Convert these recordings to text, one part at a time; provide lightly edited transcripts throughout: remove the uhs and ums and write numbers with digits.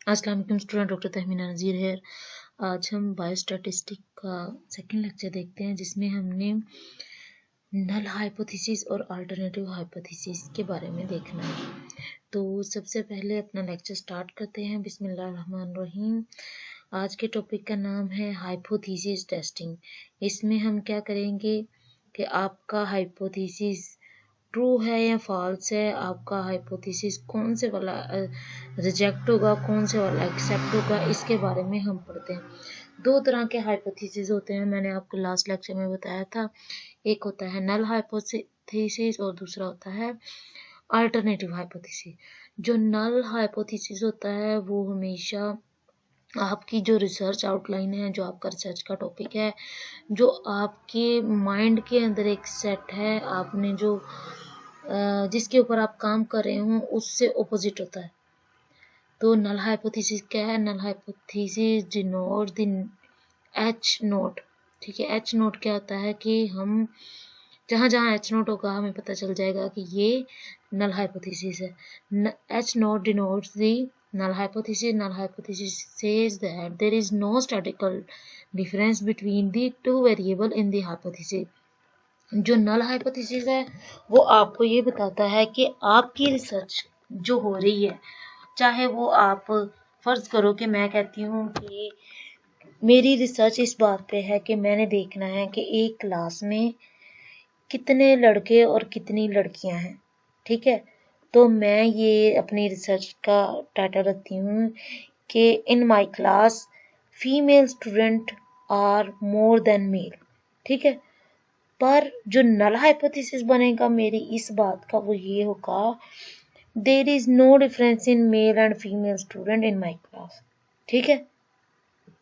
अस्सलाम वालेकुम student, doctor Tahmina नज़ीर है। आज हम बायोस्टैटिस्टिक का सेकंड लेक्चर देखते हैं जिसमें हमने नल हाइपोथेसिस और अल्टरनेटिव हाइपोथेसिस के बारे में देखना है। तो सबसे पहले अपना लेक्चर स्टार्ट करते हैं। बिस्मिल्लाहिर्रहमानिर्रहीम। आज के टॉपिक का नाम है हाइपोथेसिस टेस्टिंग। इसमें हम क्या करेंगे कि आपका हाइपोथेसिस ट्रू है या फॉल्स है, आपका हाइपोथेसिस कौन से वाला रिजेक्ट होगा, कौन से वाला एक्सेप्ट होगा, इसके बारे में हम पढ़ते हैं। दो तरह के हाइपोथेसिस होते हैं, मैंने आपको लास्ट लेक्चर में बताया था। एक होता है नल हाइपोथेसिस और दूसरा होता है अल्टरनेटिव हाइपोथेसिस। जो नल हाइपोथेसिस होता है वो हमेशा आपकी जो रिसर्च आउटलाइन है, जो आपका रिसर्च का टॉपिक है, जो आपके माइंड के अंदर एक सेट है, आपने जो जिसके ऊपर आप काम कर रहे हो उससे ऑपोजिट होता है। तो नल हाइपोथेसिस क्या है? Null hypothesis denote the H naught. ठीक है, एच नोट क्या होता है कि हम जहाँ जहाँ एच नोट होगा हमें पता चल जाएगा कि ये नल हाइपोथेसिस है। H note denotes the null hypothesis. Null hypothesis says that there is no statistical difference between the two variable in the hypothesis. जो नल हाइपोथेसिस है वो आपको ये बताता है कि आपकी रिसर्च जो हो रही है, चाहे वो आप फर्ज करो कि मैं कहती हूँ कि मेरी रिसर्च इस बात पे है कि मैंने देखना है कि एक क्लास में कितने लड़के और कितनी लड़कियां हैं। ठीक है, तो मैं ये अपनी रिसर्च का टाइटल रखती हूँ कि in my class female student are more than male. ठीक है, पर जो नल हाइपोथेसिस बनेगा मेरी इस बात का वो ये होगा, there is no difference in male and female student in my class. ठीक है,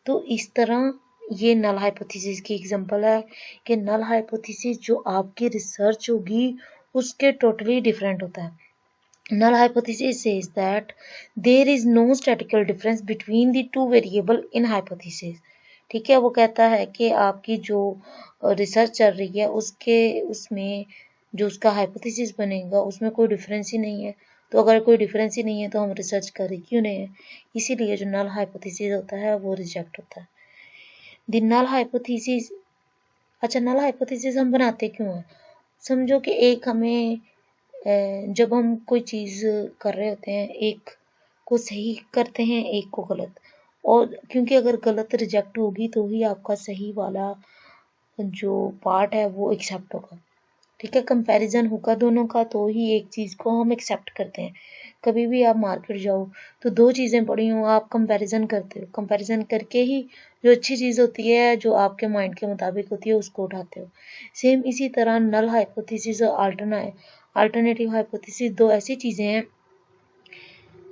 तो इस तरह ये नल हाइपोथेसिस की एग्जांपल है कि नल हाइपोथेसिस जो आपकी रिसर्च होगी उसके टोटली डिफरेंट होता है। Null hypothesis says that there is no statical difference between the two variable in hypothesis. ठीक है, वो कहता है कि आपकी जो रिसर्च चल रही है उसमें जो उसका हाइपोथेसिस बनेगा उसमें कोई डिफरेंस ही नहीं है। तो अगर कोई डिफरेंस ही नहीं है तो हम रिसर्च करें क्यों नहीं है? इसीलिए जो नल हाइपोथेसिस होता है वो रिजेक्ट होता है। The null hypothesis. अच्छा, नल हाइपोथेसिस हम बनाते क्यों हैं? समझो कि एक हमें जब हम कोई चीज़ कर रहे होते हैं, एक को सही करते हैं एक को गलत, और क्योंकि अगर गलत रिजेक्ट होगी तो ही आपका सही वाला जो पार्ट है वो एक्सेप्ट होगा। ठीक है, कंपैरिजन होगा दोनों का तो ही एक चीज़ को हम एक्सेप्ट करते हैं। कभी भी आप मार्केट जाओ तो दो चीज़ें पड़ी हों, आप कंपैरिजन करते हो, कंपैरिजन करके ही जो अच्छी चीज़ होती है जो आपके माइंड के मुताबिक होती है उसको उठाते हो। सेम इसी तरह नल हाइपोथेसिस और अल्टरनेटिव हाइपोथेसिस दो ऐसी चीज़ें हैं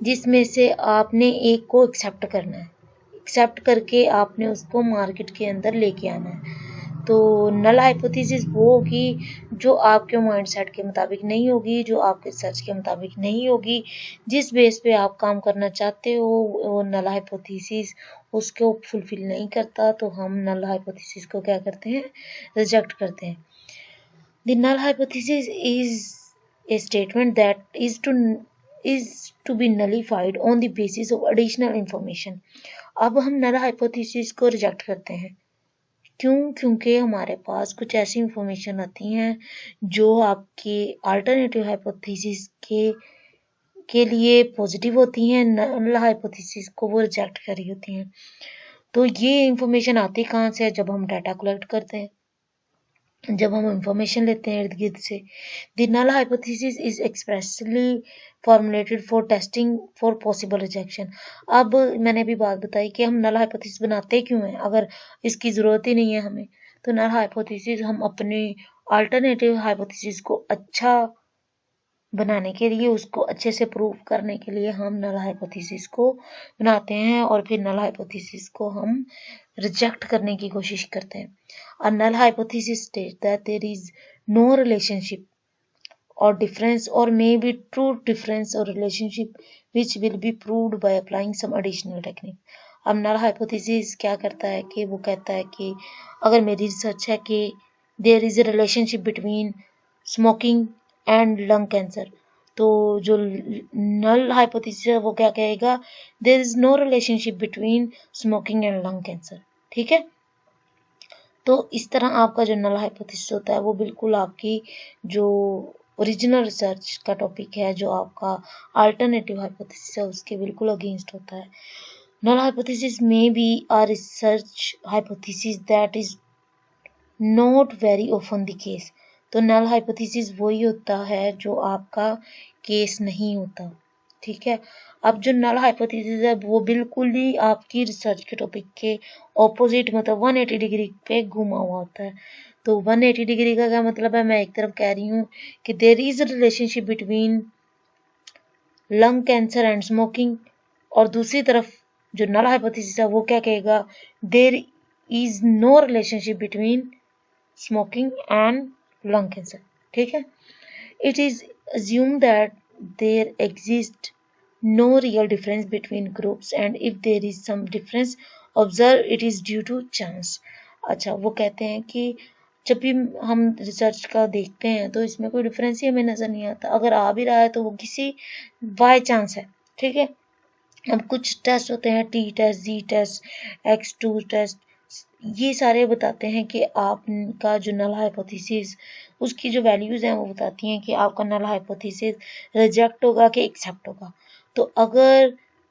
जिसमें से आपने एक को एक्सेप्ट करना है, एक्सेप्ट करके आपने उसको मार्केट के अंदर लेके आना है। तो नल हाइपोथेसिस वो होगी जो आपके माइंडसेट के मुताबिक नहीं होगी, जो आपके सर्च के मुताबिक नहीं होगी, जिस बेस पे आप काम करना चाहते हो वो नल हाइपोथेसिस उसको फुलफिल नहीं करता, तो हम नल हाइपोथेसिस को क्या करते हैं? रिजेक्ट करते हैं। The null hypothesis is a statement that is to be nullified on the basis of additional information. अब हम नल हाइपोथेसिस को रिजेक्ट करते हैं क्यों? क्योंकि हमारे पास कुछ ऐसी इंफॉर्मेशन आती हैं जो आपके अल्टरनेटिव हाइपोथेसिस के लिए पॉजिटिव होती हैं, नल हाइपोथेसिस को वो रिजेक्ट कर रही होती हैं। तो ये इंफॉर्मेशन आती कहाँ से है? जब हम डाटा कलेक्ट करते हैं, जब हम इंफॉर्मेशन लेते हैं इर्द गिर्द से। The null hypothesis is expressly formulated for testing for possible rejection. अब मैंने भी बात बताई कि हम नल हाइपोथेसिस बनाते क्यों हैं अगर इसकी ज़रूरत ही नहीं है हमें। तो नल हाइपोथेसिस हम अपने अल्टरनेटिव हाइपोथेसिस को अच्छा बनाने के लिए, उसको अच्छे से प्रूव करने के लिए हम नल हाइपोथेसिस को बनाते हैं और फिर नल हाइपोथेसिस को हम रिजेक्ट करने की कोशिश करते हैं। A null hypothesis states that there is no relationship or difference or may be true difference or relationship which will be proved by applying some additional technique. अब null hypothesis क्या करता है कि वो कहता है कि अगर मेरी रिसर्च है कि there is a relationship between smoking and lung cancer, तो जो नल हाइपोथेसिस है वो क्या कहेगा, there is no relationship between smoking and lung cancer. ठीक है, तो इस तरह आपका जो नल हाइपोथेसिस होता है वो बिल्कुल आपकी जो ओरिजिनल रिसर्च का टॉपिक है, जो आपका अल्टरनेटिव हाइपोथेसिस है, उसके बिल्कुल अगेंस्ट होता है। नल हाइपोथेसिस में be a research hypothesis that is not very often the case. तो नल हाइपोथेसिस वही होता है जो आपका केस नहीं होता। ठीक है, अब जो नल हाइपोथेसिस है वो बिल्कुल ही आपकी रिसर्च के टॉपिक के ऑपोजिट, मतलब 180 डिग्री पे घुमा हुआ होता है। तो 180 डिग्री का क्या मतलब है, मैं एक तरफ कह रही हूँ कि there is a relationship between lung cancer and smoking, और दूसरी तरफ जो नल हाइपोथेसिस है वो क्या कहेगा, there is no relationship between smoking and lung cancer. ठीक है, it is assumed that there exists no real difference between groups and if there is some difference observed it is due to chance। अच्छा, वो कहते हैं कि जब भी हम रिसर्च का देखते हैं तो इसमें कोई डिफरेंस ही हमें नजर नहीं आता, अगर आ भी रहा है तो वो किसी बाय चांस है। ठीक है, अब कुछ टेस्ट होते हैं, टी टेस्ट, जी टेस्ट, X2 टेस्ट, ये सारे बताते हैं कि आपका जो नल हाइपोथेसिस, उसकी जो वैल्यूज हैं वो बताती हैं कि आपका नल हाइपोथेसिस रिजेक्ट होगा कि एक्सेप्ट होगा। तो अगर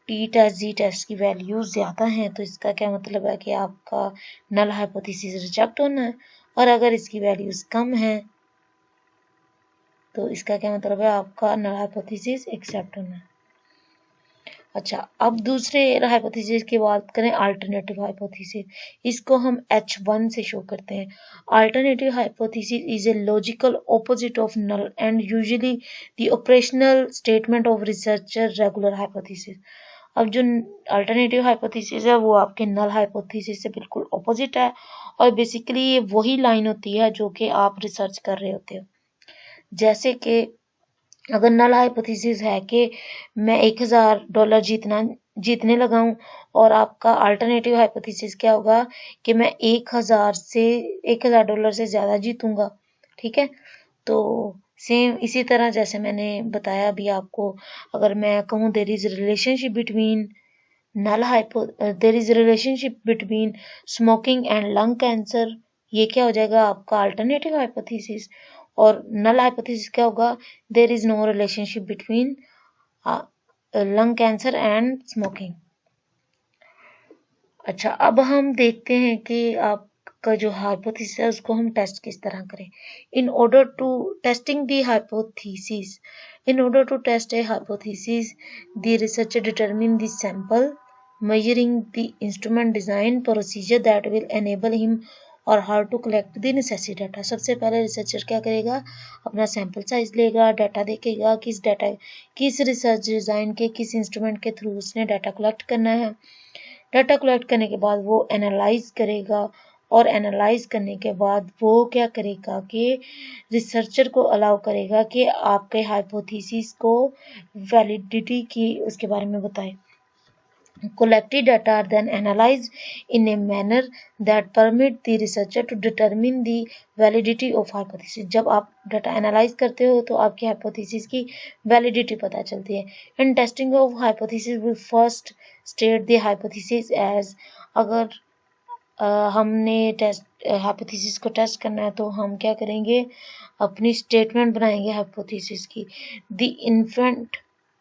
टी टेस्ट, जी टेस्ट की वैल्यूज ज्यादा हैं तो इसका क्या मतलब है कि आपका नल हाइपोथेसिस रिजेक्ट होना है, और अगर इसकी वैल्यूज कम है तो इसका क्या मतलब है, आपका नल हाइपोथेसिस एक्सेप्ट होना है। अच्छा, अब दूसरे हाइपोथेसिस की बात करें, अल्टरनेटिव हाइपोथेसिस, इसको हम H1 से शो करते हैं। Alternative hypothesis is a logical opposite of null and usually the operational statement of researcher regular hypothesis. अब जो अल्टरनेटिव हाइपोथेसिस है वो आपके नल हाइपोथेसिस से बिल्कुल ऑपोजिट है, और बेसिकली ये वही लाइन होती है जो कि आप रिसर्च कर रहे होते हो। जैसे कि अगर नल हाइपोथेसिस है कि मैं $1000 जीतने लगा हूं, और आपका अल्टरनेटिव हाइपोथेसिस क्या होगा कि मैं $1000 से ज्यादा जीतूंगा। ठीक है, तो सेम इसी तरह जैसे मैंने बताया अभी आपको, अगर मैं कहूँ there is relationship between smoking and lung cancer, ये क्या हो जाएगा, आपका अल्टरनेटिव हाइपोथेसिस। और नल हाइपोथेसिस क्या होगा, there is no relationship between lung cancer and smoking. अच्छा, अब हम देखते हैं कि आपका जो हाइपोथेसिस है उसको हम टेस्ट किस तरह करें। In order to testing the hypothesis, in order to test a hypothesis the researcher determine the sample measuring the instrument design procedure that will enable him or her to collect the necessary data। सबसे पहले researcher क्या करेगा, अपना sample size लेगा, data देखेगा, किस research design के किस इंस्ट्रूमेंट के थ्रू उसने डाटा कलेक्ट करना है। डाटा कलेक्ट करने के बाद वो एनालाइज करेगा, और एनालाइज करने के बाद वो क्या करेगा कि रिसर्चर को अलाउ करेगा कि आपके हाइपोथेसिस को वैलिडिटी की उसके बारे में बताए। Collected data are then analyzed in a manner that permit the researcher to determine the validity of hypothesis। जब आप डाटा एनालाइज करते हो तो आपकी हाइपोथेसिस की वैलिडिटी पता चलती है। In testing of hypothesis we first state the hypothesis as, अगर हमने हाइपोथेसिस को टेस्ट करना है तो हम क्या करेंगे, अपनी स्टेटमेंट बनाएंगे हाइपोथेसिस की। The infant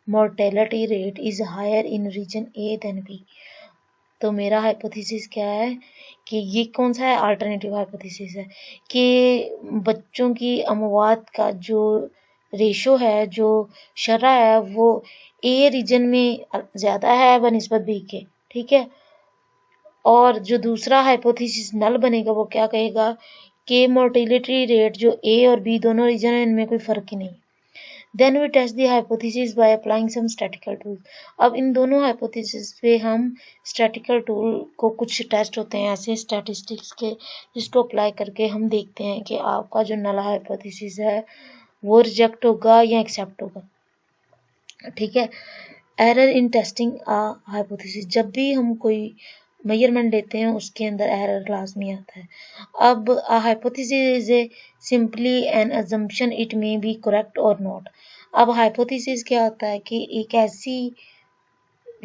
mortality rate is higher in region A than B. तो मेरा हाइपोथेसिस क्या है कि ये कौन सा है, अल्टरनेटिव हाइपोथेसिस है कि बच्चों की अमवात का जो रेशो है, जो शरह है, वो ए रीजन में ज्यादा है बनिस्बत बी के। ठीक है, और जो दूसरा हाइपोथेसिस नल बनेगा वो क्या कहेगा कि मोर्टेलिटी रेट जो ए और बी दोनों रीजन है इनमें कोई फर्क ही नहीं। Then we test the hypothesis by applying some statistical tool. अब इन दोनों हाइपोथेसिस पे हम स्टैटिस्टिकल टूल को, कुछ टेस्ट होते हैं ऐसे स्टैटिस्टिक्स के जिसको अप्लाई करके हम देखते हैं कि आपका जो नल हाइपोथेसिस है वो रिजेक्ट होगा या एक्सेप्ट होगा। ठीक है, error in testing a hypothesis, जब भी हम कोई मेजरमेंट लेते हैं उसके अंदर एरर लाजमी आता है। अब hypothesis is A simply N assumption, it may be correct और नॉट। अब हाइपोथेसिस क्या होता है कि एक ऐसी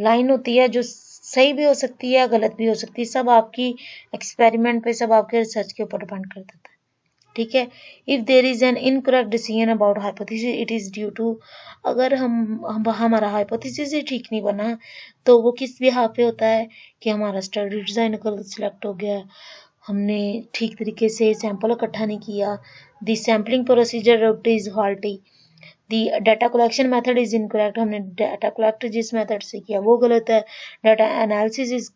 लाइन होती है जो सही भी हो सकती है, गलत भी हो सकती है, सब आपकी एक्सपेरिमेंट पे, सब आपके रिसर्च के ऊपर डिपेंड करता है। ठीक है, if there is an incorrect decision about hypothesis it is due to, अगर हमारा हाइपोथेसिस ही ठीक नहीं बना तो वो किस बिहाफ पे होता है कि हमारा स्टडी डिजाइन गलत सिलेक्ट हो गया, हमने ठीक तरीके से सैंपल इकट्ठा नहीं किया, the sampling procedure is faulty, the data collection method is incorrect, हमने डाटा कलेक्ट जिस मेथड से किया वो गलत है, डाटा एनालिसिस इज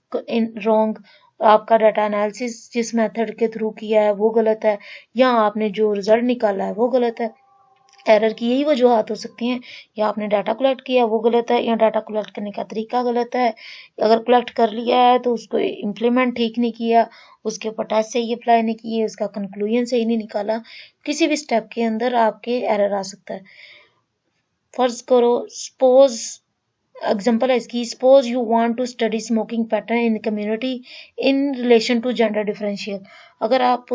रॉन्ग, आपका डाटा एनालिसिस जिस मेथड के थ्रू किया है वो गलत है, या आपने जो रिजल्ट निकाला है वो गलत है। एरर की यही वजूहत हो सकती हैं, या आपने डाटा कलेक्ट किया वो गलत है, या डाटा कलेक्ट करने का तरीका गलत है, अगर कलेक्ट कर लिया है तो उसको इम्प्लीमेंट ठीक नहीं किया, उसके ऊपर टेस्ट सही अप्लाई नहीं किए, उसका कंक्लूजन सही नहीं निकाला, किसी भी स्टेप के अंदर आपके एरर आ सकता है। फर्ज करो, सपोज एग्जाम्पल है इसकी, suppose you want to study smoking pattern in community in relation to gender differential, अगर आप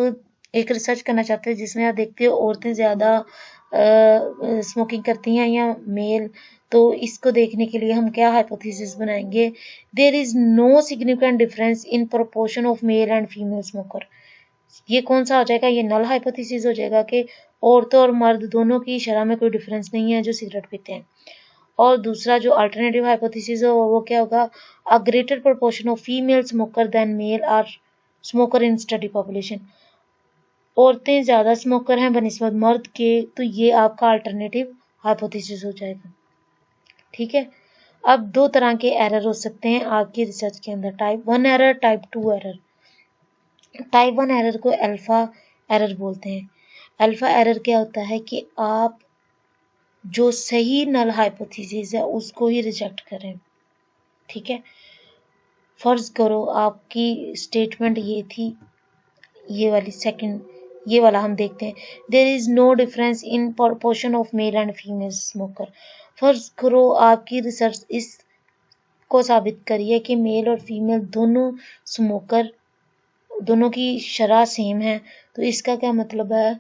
एक रिसर्च करना चाहते हैं जिसमें आप देखते हो औरतें ज़्यादा स्मोकिंग करती हैं या मेल, तो इसको देखने के लिए हम क्या हाइपोथेसिस बनाएंगे, there is no significant difference in proportion of male and female smoker, ये कौन सा हो जाएगा, ये नल हाइपोथेसिस हो जाएगा कि औरतों और मर्द दोनों की शरह में कोई डिफरेंस नहीं है जो सिगरेट पीते हैं। और दूसरा जो अल्टरनेटिव हाइपोथेसिस हो वो क्या होगा, a greater proportion of female smoker than male are smoker in study population, औरतें ज़्यादा स्मोकर हैं बनिस्बत मर्द के, तो ये आपका अल्टरनेटिव हाइपोथेसिस हो जाएगा। ठीक है, अब दो तरह के एरर हो सकते हैं आपकी रिसर्च के अंदर, type 1 error, type 2 error. Type 1 error को अल्फा एरर बोलते हैं। अल्फा एरर क्या होता है कि आप जो सही नल हाइपोथेसिस है उसको ही रिजेक्ट करें। ठीक है, फर्ज करो आपकी स्टेटमेंट ये थी, ये वाली सेकंड, ये वाला हम देखते हैं, there is no difference in proportion of male and female smoker. फर्ज करो आपकी रिसर्च इस को साबित करी है कि मेल और फीमेल दोनों स्मोकर, दोनों की शरह सेम है, तो इसका क्या मतलब है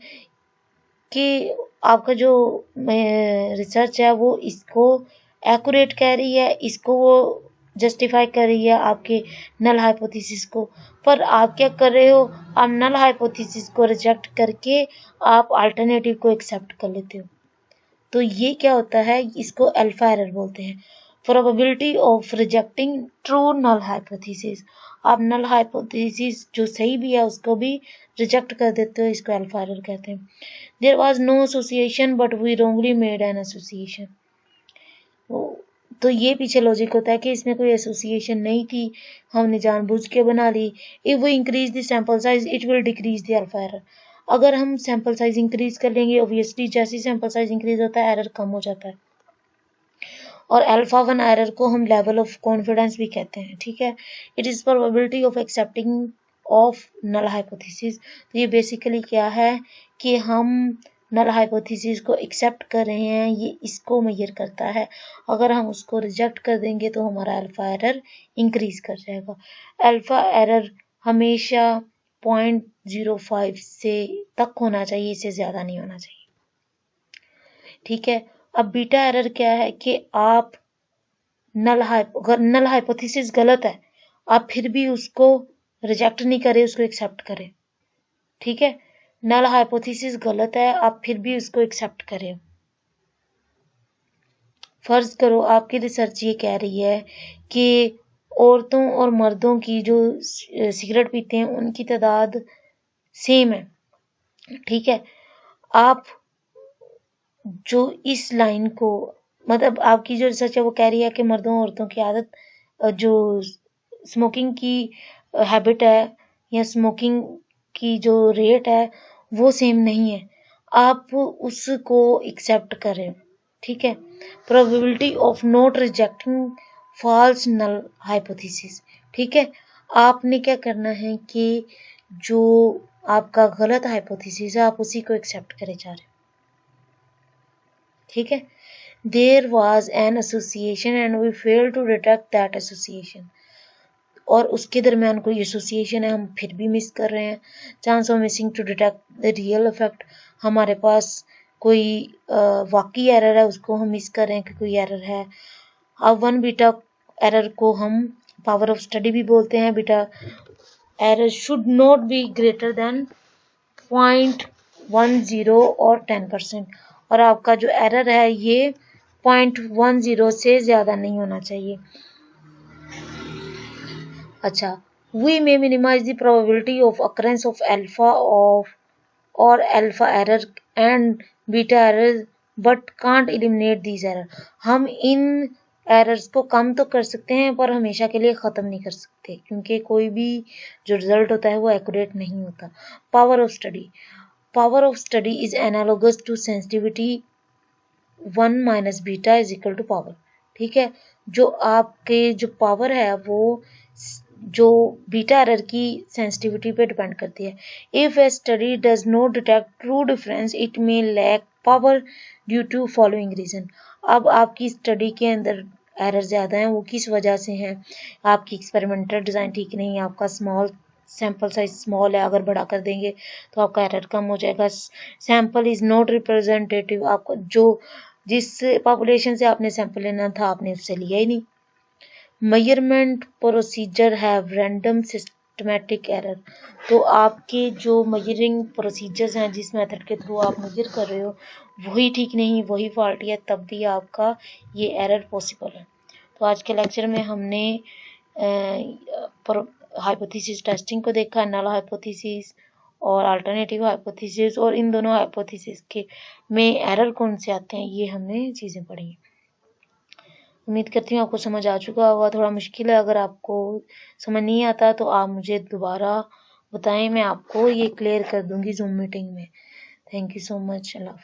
कि आपका जो रिसर्च है वो इसको एक्यूरेट कह रही है, इसको वो जस्टिफाई कर रही है आपके नल हाइपोथेसिस को, पर आप क्या कर रहे हो, आप नल हाइपोथेसिस को रिजेक्ट करके आप अल्टरनेटिव को एक्सेप्ट कर लेते हो, तो ये क्या होता है, इसको अल्फा एरर बोलते हैं। Probability of rejecting true null hypothesis, आप नल हाइपोथेसिस जो सही भी है उसको भी रिजेक्ट कर देते हो, इसको अल्फा एरर कहते हैं। There was no association but we wrongly made an association, तो ये पीछे लॉजिक होता है कि इसमें कोई एसोसिएशन नहीं थी, हमने जानबूझ के बना ली। If we increase the sample size it will decrease the alpha error, अगर हम सैंपल साइज इंक्रीज कर लेंगे ऑब्वियसली जैसे सैंपल साइज इंक्रीज होता है एरर कम हो जाता है, और अल्फा 1 एरर को हम लेवल ऑफ कॉन्फिडेंस भी कहते हैं। ठीक है, it is probability of accepting of null hypothesis, तो ये बेसिकली क्या है कि हम नल हाइपोथेसिस को एक्सेप्ट कर रहे हैं, ये इसको मेजर करता है, अगर हम उसको रिजेक्ट कर देंगे तो हमारा अल्फा एरर इंक्रीज कर जाएगा। अल्फा एरर हमेशा 0.05 से तक होना चाहिए, इससे ज़्यादा नहीं होना चाहिए। ठीक है, अब बीटा एरर क्या है कि आप अगर नल हाइपोथेसिस गलत है आप फिर भी उसको रिजेक्ट नहीं करें, उसको एक्सेप्ट करें। ठीक है, नल हाइपोथेसिस गलत है आप फिर भी उसको एक्सेप्ट करें। फर्ज करो आपकी रिसर्च ये कह रही है कि औरतों और मर्दों की जो सिगरेट पीते हैं उनकी तादाद सेम है। ठीक है, आप जो इस लाइन को, मतलब आपकी जो रिसर्च है वो कह रही है कि मर्दों और औरतों की आदत, जो स्मोकिंग की हैबिट है या स्मोकिंग की जो रेट है वो सेम नहीं है, आप उसको एक्सेप्ट करें। ठीक है, probability of not rejecting false null hypothesis. ठीक है, आपने क्या करना है कि जो आपका गलत हाइपोथेसिस है आप उसी को एक्सेप्ट करे जा रहे हो। ठीक है, there was an association and we fail to detect that association, और उसके दरमियान कोई एसोसिएशन है हम फिर भी मिस कर रहे हैं, chance of missing to detect the real effect, हमारे पास कोई वाकई एरर है उसको हम मिस कर रहे हैं कि कोई एरर है। अब 1 बीटा एरर को हम पावर ऑफ स्टडी भी बोलते हैं। Beta error should not be greater than 0.10 और 10%, और आपका जो एरर है ये 0.10 से ज़्यादा नहीं होना चाहिए। अच्छा, we may minimize the probability of occurrence of alpha or alpha error and beta error but can't eliminate these error। हम इन एरर्स को कम तो कर सकते हैं पर हमेशा के लिए ख़त्म नहीं कर सकते, क्योंकि कोई भी जो रिजल्ट होता है वो एक्यूरेट नहीं होता। Power of study, power of study is analogous to sensitivity 1 minus beta is equal to power. ठीक है, जो आपके जो पावर है वो जो बीटा एरर की सेंसिटिविटी पे डिपेंड करती है। If a study does not detect true difference it may lack power due to following reason. अब आपकी स्टडी के अंदर एरर ज़्यादा हैं, वो किस वजह से हैं? आपकी एक्सपेरिमेंटल डिज़ाइन ठीक नहीं है, आपका स्मॉल सैम्पल साइज स्मॉल है, अगर बड़ा कर देंगे तो आपका एरर कम हो जाएगा। सैम्पल इज़ नॉट रिप्रेजेंटेटिव, आपको जो जिस पॉपुलेशन से आपने सैंपल लेना था आपने उससे लिया ही नहीं। Measurement procedure have random systematic error, तो आपके जो मेजरिंग प्रोसीजर्स हैं, जिस मेथड के थ्रू आप मेजर कर रहे हो वही ठीक नहीं, वही फॉल्टी है, तब भी आपका ये एरर पॉसिबल है। तो आज के लेक्चर में हमने हाइपोथेसिस टेस्टिंग को देखा, नल हाइपोथेसिस और अल्टरनेटिव हाइपोथेसिस, और इन दोनों हाइपोथेसिस के में एरर कौन से आते हैं ये हमने चीज़ें पढ़ी। उम्मीद करती हूँ आपको समझ आ चुका होगा। थोड़ा मुश्किल है, अगर आपको समझ नहीं आता तो आप मुझे दोबारा बताएं, मैं आपको ये क्लियर कर दूंगी जूम मीटिंग में। Thank you so much. अल्लाह हाफ़िज़।